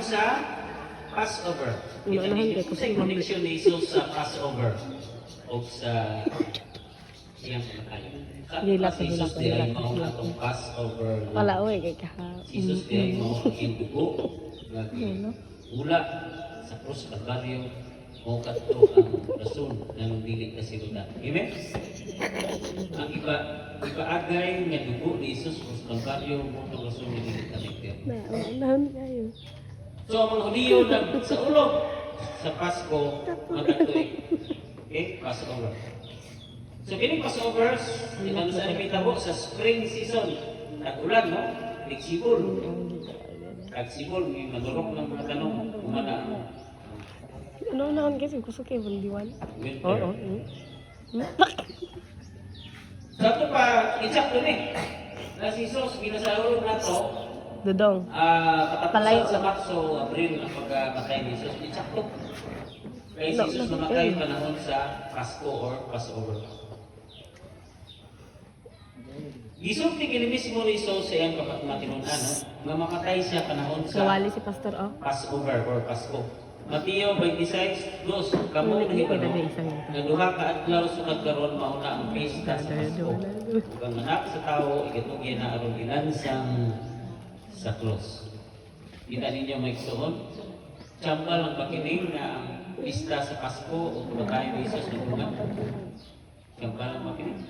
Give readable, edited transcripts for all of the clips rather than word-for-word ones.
sa Passover. Unahan kay Sa connection ni Jesus sa Passover o sa siyang pagkain. Gila Sa Jesus di ay mao atong Passover. Wala oy kay kaha. Jesus di ay mao ang dugo nga ula sa krus Kalbaryo mo kadto ang rason nga nagdili ka silutan. Amen. Ang ipaagay nga dugo ni Jesus krus Kalbaryo mo ang rason nga dili ka bigyan. Unahan kayo. So ang mga Hudiyo sa ulog sa Pasko magkatuig. Okay, Passover. So kini Passover, ano sa imitabo sa spring season. Nag-ulan, no? Nagsibol. Nagsibol, may madurok ng mga tanong. Kumana. Ano unahan kasi gusto kayo bundiwan? Winter. Oo. So ito pa, itsak doon eh. Na si Jesus, binasahulog na to. Dudong. Katapusan sa Marso, Abril, ang pagkamatay ni Jesus. Itsak to. Kaya si Jesus namatay panahon sa Pasko or Passover. Gisog ni kini mismo ni Jesus sa iyang kapatmatinon ano, nga mamatay siya panahon sa Nawali si Pastor oh. Passover or Pasko. Mateo 26, dos, kamo na hibano, nga duha ka adlaw sa kagkaroon mauna ang pista sa Pasko. Ug ang anak sa tao, igatugyan na aron ilansang sa krus. Kita ninyo may igsoon, tsambal ang bakining na ang pista sa Pasko o kumakain ni Jesus ng bunga. Tsambal ang bakining.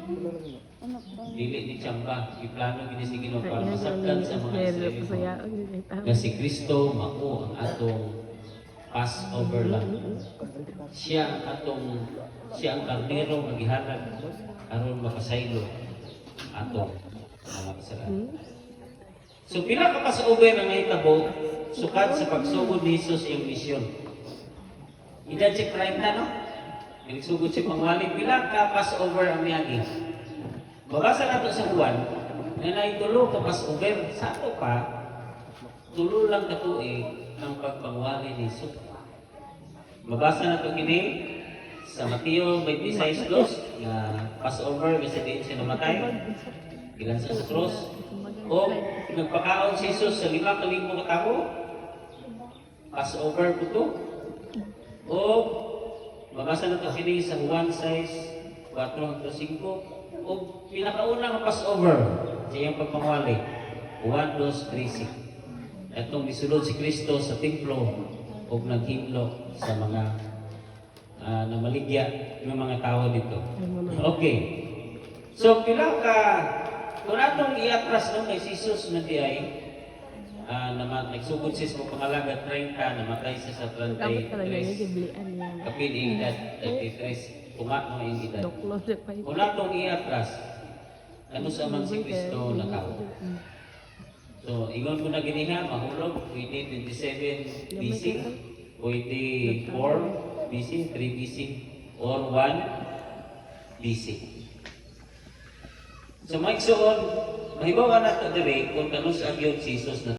Dili ni tsamba, iplano gini si Ginoo para masabtan sa mga Israelita. Na si Kristo mao ang atong Passover lamb. Siya ang karnero nga gihalad aron makasaylo atong mga kasalanan. So pila ka Passover ang nahitabo sukad sa pagsugod ni Jesus iyang misyon. Edad si 30 no? Nagsugod si pangwalig pila ka Passover ang niagi. Babasa nato sa Juan na naitulo ka Passover sa ato pa tulo lang ka tuig ang pagpangwali ni Jesus. Mabasa nato kini sa Mateo 26:2 na Passover bisa din siya namatay ilan sa krus o nagpakaon si Jesus sa 5,000 ka tawo Passover po to o mabasa nato kini sa Juan 6:4-5 o pinakauna nga Passover sa iyang pagpangwali 1-2-3 Itong misulod si Kristo sa templo o naghimlo sa mga namaligya ng mga tao dito. Okay. So, pila ka, kung atong iatras no, kay Jesus na di ay, nagsugod siya sa pangalaga 30, namatay siya sa 33, kapiling edad 33, kumat mo yung edad. Kung atong iatras, ano sa man si Kristo na tao? So, ingon ko na giniha, mahulog, pwede 27 BC, pwede 4 BC, 3 BC, or 1 BC. So, maigsoon, mahibawa na ito dire kung kanus ang yun si Jesus na